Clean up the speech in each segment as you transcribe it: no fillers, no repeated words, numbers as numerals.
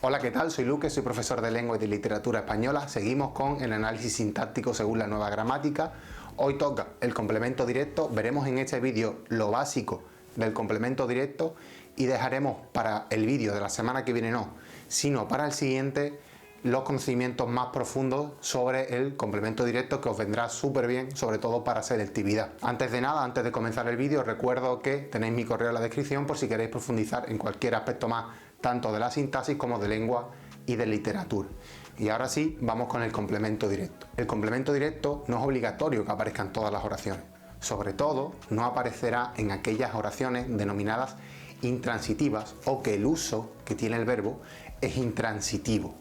Hola, ¿qué tal? Soy Luque, soy profesor de lengua y de literatura española. Seguimos con el análisis sintáctico según la nueva gramática. Hoy toca el complemento directo. Veremos en este vídeo lo básico del complemento directo y dejaremos para el vídeo de la semana que viene, sino para el siguiente, los conocimientos más profundos sobre el complemento directo, que os vendrá súper bien, sobre todo para selectividad. Antes de nada, antes de comenzar el vídeo, recuerdo que tenéis mi correo en la descripción por si queréis profundizar en cualquier aspecto más, tanto de la sintaxis como de lengua y de literatura. Y ahora sí, vamos con el complemento directo. El complemento directo no es obligatorio que aparezca en todas las oraciones. Sobre todo, no aparecerá en aquellas oraciones denominadas intransitivas o que el uso que tiene el verbo es intransitivo.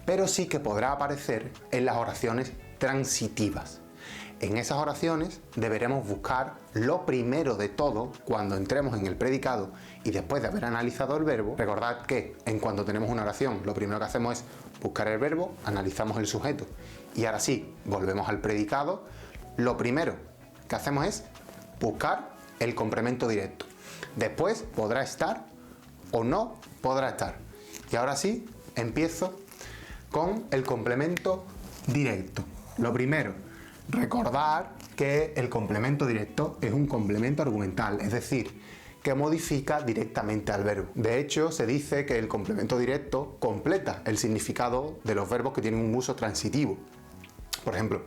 Pero sí que podrá aparecer en las oraciones transitivas. En esas oraciones deberemos buscar lo primero de todo cuando entremos en el predicado y después de haber analizado el verbo. Recordad que en cuanto tenemos una oración, lo primero que hacemos es buscar el verbo, analizamos el sujeto y ahora sí, volvemos al predicado. Lo primero que hacemos es buscar el complemento directo. Después podrá estar o no podrá estar. Y ahora sí, empiezo con el complemento directo. Lo primero, recordar que el complemento directo es un complemento argumental, es decir, que modifica directamente al verbo. De hecho, se dice que el complemento directo completa el significado de los verbos que tienen un uso transitivo. Por ejemplo,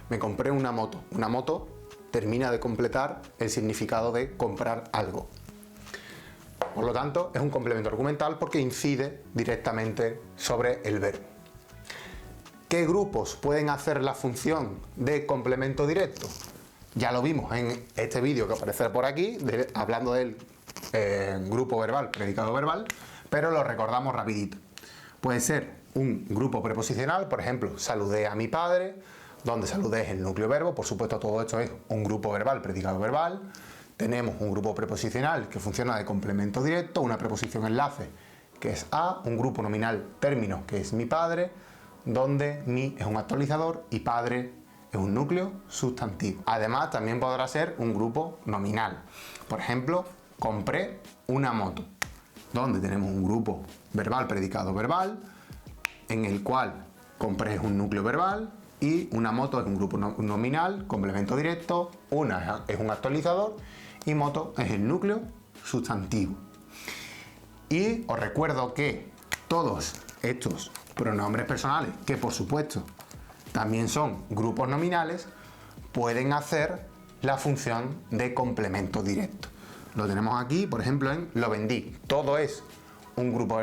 me compré una moto. Una moto termina de completar el significado de comprar algo. Por lo tanto, es un complemento argumental porque incide directamente sobre el verbo. ¿Qué grupos pueden hacer la función de complemento directo? Ya lo vimos en este vídeo que aparece por aquí, hablando del grupo verbal, predicado verbal, pero lo recordamos rapidito. Puede ser un grupo preposicional, por ejemplo, saludé a mi padre, donde saludé es el núcleo verbo, por supuesto todo esto es un grupo verbal, predicado verbal. Tenemos un grupo preposicional que funciona de complemento directo, una preposición enlace que es a, un grupo nominal término que es mi padre, donde mi es un actualizador y padre es un núcleo sustantivo. Además, también podrá ser un grupo nominal. Por ejemplo, compré una moto, donde tenemos un grupo verbal, predicado verbal, en el cual compré es un núcleo verbal y una moto es un grupo nominal, complemento directo, una es un actualizador y moto es el núcleo sustantivo. Y os recuerdo que todos estos pronombres personales, que por supuesto también son grupos nominales, pueden hacer la función de complemento directo. Lo tenemos aquí, por ejemplo, en lo vendí. Todo es un grupo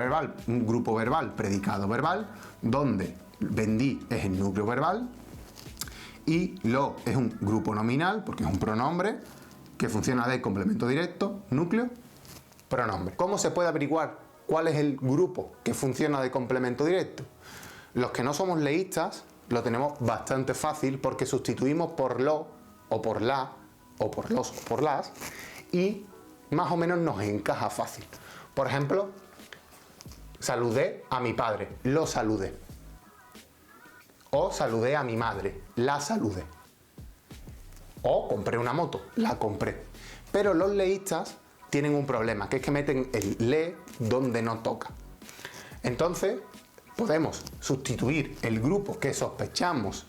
verbal predicado verbal, donde vendí es el núcleo verbal y lo es un grupo nominal, porque es un pronombre que funciona de complemento directo, núcleo, pronombre. ¿Cómo se puede averiguar cuál es el grupo que funciona de complemento directo? Los que no somos leístas lo tenemos bastante fácil porque sustituimos por lo o por la o por los o por las y más o menos nos encaja fácil. Por ejemplo, saludé a mi padre, lo saludé. O saludé a mi madre, la saludé. O compré una moto, la compré. Pero los leístas tienen un problema, que es que meten el le donde no toca. Entonces, podemos sustituir el grupo que sospechamos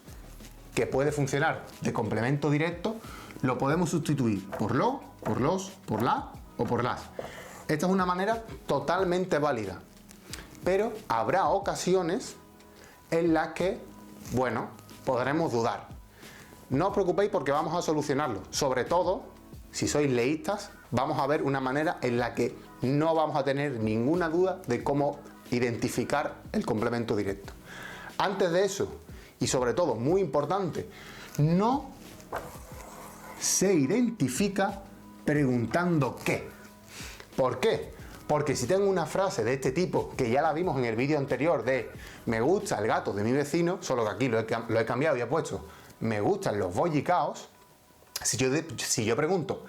que puede funcionar de complemento directo, lo podemos sustituir por lo, por los, por la o por las. Esta es una manera totalmente válida, pero habrá ocasiones en las que, bueno, podremos dudar. No os preocupéis porque vamos a solucionarlo, sobre todo si sois leístas. Vamos a ver una manera en la que no vamos a tener ninguna duda de cómo identificar el complemento directo. Antes de eso, y sobre todo, muy importante, no se identifica preguntando qué. ¿Por qué? Porque si tengo una frase de este tipo, que ya la vimos en el vídeo anterior de me gusta el gato de mi vecino, solo que aquí lo he cambiado y he puesto me gustan los bollicaos. Si yo pregunto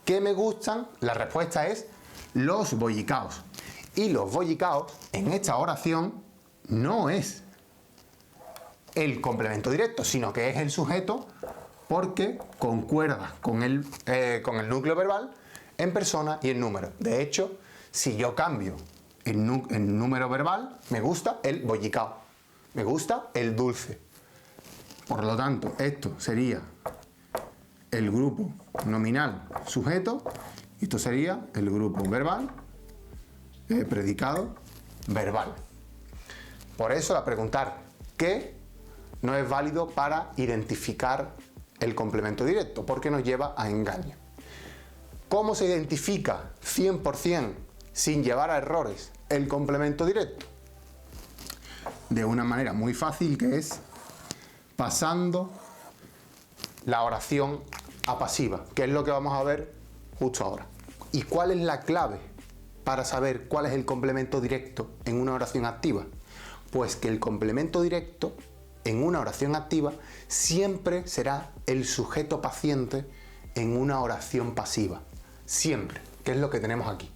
¿qué me gustan? La respuesta es los bollicaos. Y los bollicaos en esta oración no es el complemento directo, sino que es el sujeto porque concuerda con el núcleo verbal en persona y en número. De hecho, si yo cambio en número verbal, me gusta el bollicao, me gusta el dulce. Por lo tanto, esto sería el grupo nominal sujeto y esto sería el grupo verbal, predicado verbal. Por eso, a preguntar ¿qué? No es válido para identificar el complemento directo, porque nos lleva a engaño. ¿Cómo se identifica 100% sin llevar a errores el complemento directo? De una manera muy fácil, que es pasando la oración a pasiva, que es lo que vamos a ver justo ahora. ¿Y cuál es la clave para saber cuál es el complemento directo en una oración activa? Pues que el complemento directo en una oración activa siempre será el sujeto paciente en una oración pasiva. Siempre, que es lo que tenemos aquí.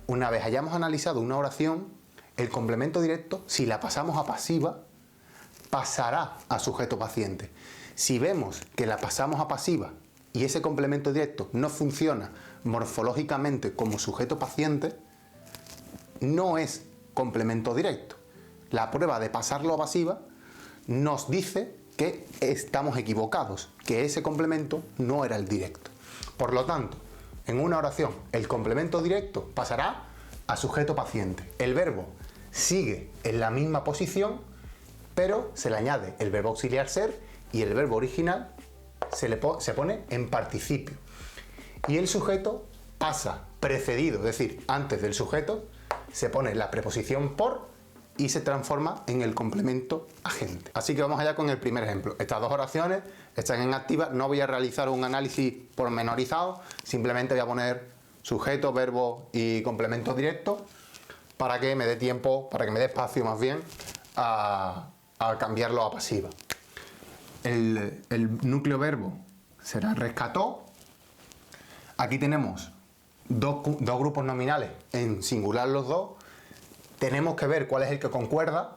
Una vez hayamos analizado una oración, el complemento directo, si la pasamos a pasiva, pasará a sujeto paciente. Si vemos que la pasamos a pasiva y ese complemento directo no funciona morfológicamente como sujeto paciente, no es complemento directo. La prueba de pasarlo a pasiva nos dice que estamos equivocados, que ese complemento no era el directo. Por lo tanto, en una oración, el complemento directo pasará a sujeto paciente. El verbo sigue en la misma posición, pero se le añade el verbo auxiliar ser y el verbo original se pone en participio. Y el sujeto pasa precedido, es decir, antes del sujeto, se pone la preposición por y se transforma en el complemento agente. Así que vamos allá con el primer ejemplo. Estas dos oraciones están en activa, no voy a realizar un análisis pormenorizado, simplemente voy a poner sujeto, verbo y complemento directo para que me dé tiempo, para que me dé espacio más bien a cambiarlo a pasiva. El núcleo verbo será rescató. Aquí tenemos dos grupos nominales en singular los dos. Tenemos que ver cuál es el que concuerda.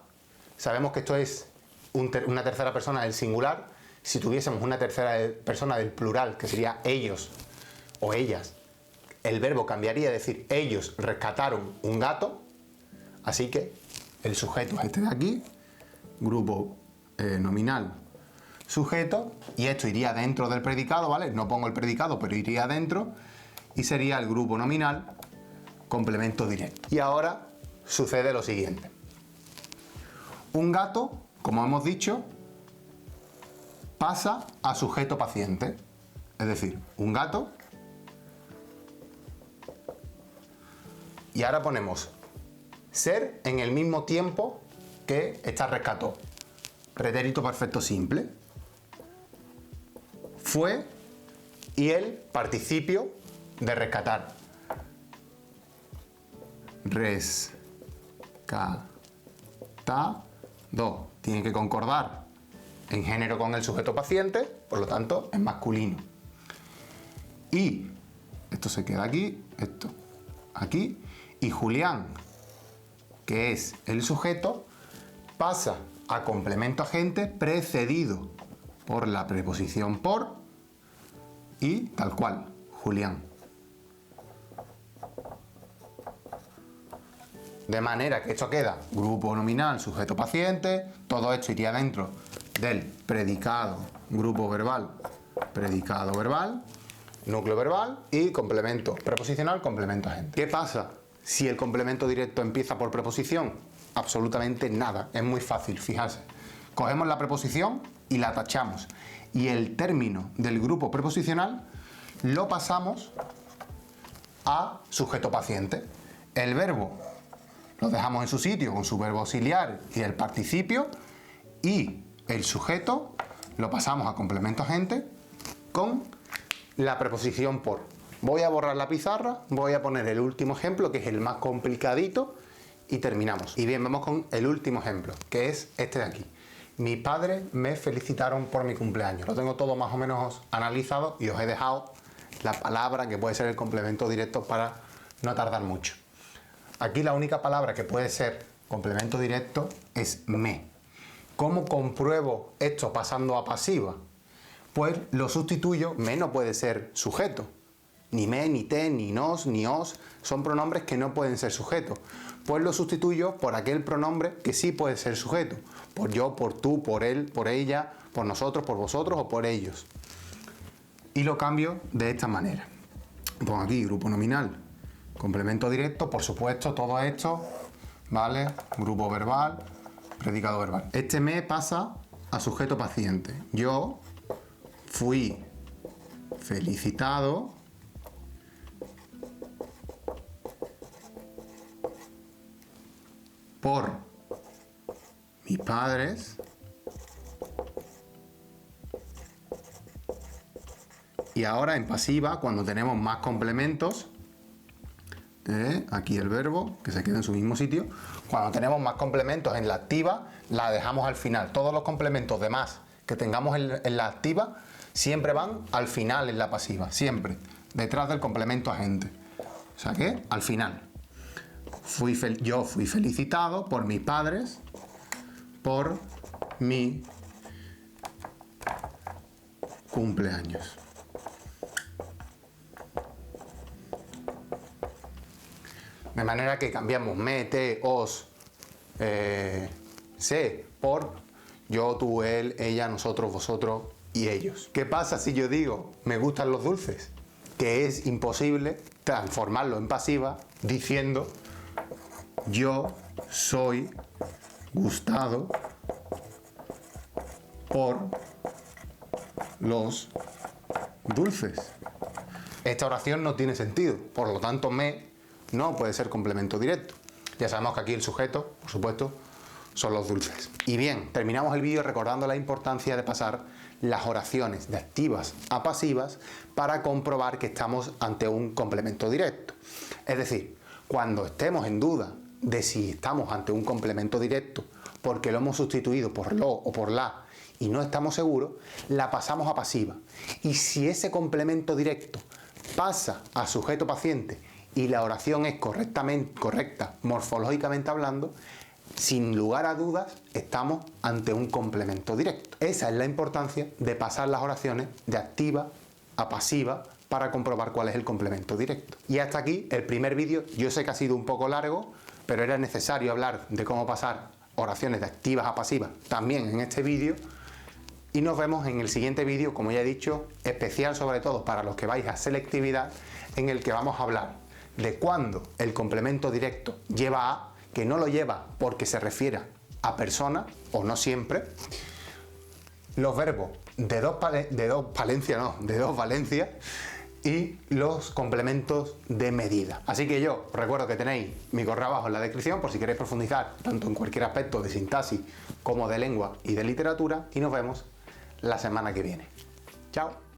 Sabemos que esto es una tercera persona del singular. Si tuviésemos una tercera persona del plural, que sería ellos o ellas, el verbo cambiaría, es decir, ellos rescataron un gato. Así que el sujeto es este de aquí, grupo nominal sujeto, y esto iría dentro del predicado, ¿vale? No pongo el predicado, pero iría dentro, y sería el grupo nominal complemento directo. Y ahora sucede lo siguiente. Un gato, como hemos dicho, pasa a sujeto paciente. Es decir, un gato. Y ahora ponemos ser en el mismo tiempo que está rescató. Pretérito perfecto simple. Fue y el participio de rescatar. Rescatado. Tiene que concordar en género con el sujeto paciente, por lo tanto es masculino. Y esto se queda aquí, esto aquí, y Julián, que es el sujeto, pasa a complemento agente precedido por la preposición por y tal cual, Julián. De manera que esto queda grupo nominal, sujeto paciente, todo esto iría dentro del predicado, grupo verbal, predicado verbal, núcleo verbal y complemento preposicional, complemento agente. ¿Qué pasa si el complemento directo empieza por preposición? Absolutamente nada, es muy fácil, fijarse. Cogemos la preposición y la tachamos. Y el término del grupo preposicional lo pasamos a sujeto paciente. El verbo lo dejamos en su sitio con su verbo auxiliar y el participio, y el sujeto lo pasamos a complemento agente con la preposición por. Voy a borrar la pizarra, voy a poner el último ejemplo, que es el más complicadito, y terminamos. Y bien, vamos con el último ejemplo, que es este de aquí. Mis padres me felicitaron por mi cumpleaños. Lo tengo todo más o menos analizado y os he dejado la palabra que puede ser el complemento directo para no tardar mucho. Aquí la única palabra que puede ser complemento directo es me. ¿Cómo compruebo esto pasando a pasiva? Pues lo sustituyo, me no puede ser sujeto, Ni me, ni te, ni nos, ni os son pronombres que no pueden ser sujetos. Pues lo sustituyo por aquel pronombre que sí puede ser sujeto. Por yo, por tú, por él, por ella, por nosotros, por vosotros o por ellos. Y lo cambio de esta manera. Pongo aquí grupo nominal, complemento directo, por supuesto, todo esto, ¿vale? Grupo verbal, predicado verbal. Este me pasa a sujeto paciente. Yo fui felicitado por mis padres y ahora en pasiva, cuando tenemos más complementos, aquí el verbo, que se queda en su mismo sitio, cuando tenemos más complementos en la activa, la dejamos al final. Todos los complementos de más que tengamos en la activa siempre van al final en la pasiva, siempre, detrás del complemento agente. O sea que al final. Yo fui felicitado por mis padres por mi cumpleaños. De manera que cambiamos me, te, os, se por yo, tú, él, ella, nosotros, vosotros y ellos. ¿Qué pasa si yo digo me gustan los dulces? Que es imposible transformarlo en pasiva diciendo yo soy gustado por los dulces. Esta oración no tiene sentido, por lo tanto me no puede ser complemento directo. Ya sabemos que aquí el sujeto, por supuesto, son los dulces. Y bien, terminamos el vídeo recordando la importancia de pasar las oraciones de activas a pasivas para comprobar que estamos ante un complemento directo. Es decir, cuando estemos en duda de si estamos ante un complemento directo porque lo hemos sustituido por lo o por la y no estamos seguros, la pasamos a pasiva. Y si ese complemento directo pasa a sujeto paciente y la oración es correcta morfológicamente hablando, sin lugar a dudas estamos ante un complemento directo. Esa es la importancia de pasar las oraciones de activa a pasiva para comprobar cuál es el complemento directo. Y hasta aquí el primer vídeo. Yo sé que ha sido un poco largo, pero era necesario hablar de cómo pasar oraciones de activas a pasivas también en este vídeo. Y nos vemos en el siguiente vídeo, como ya he dicho, especial sobre todo para los que vais a selectividad, en el que vamos a hablar de cuándo el complemento directo lleva a, que no lo lleva porque se refiere a persona, o no siempre, los verbos de dos valencias y los complementos de medida. Así que yo os recuerdo que tenéis mi correo abajo en la descripción por si queréis profundizar tanto en cualquier aspecto de sintaxis como de lengua y de literatura, y nos vemos la semana que viene. Chao.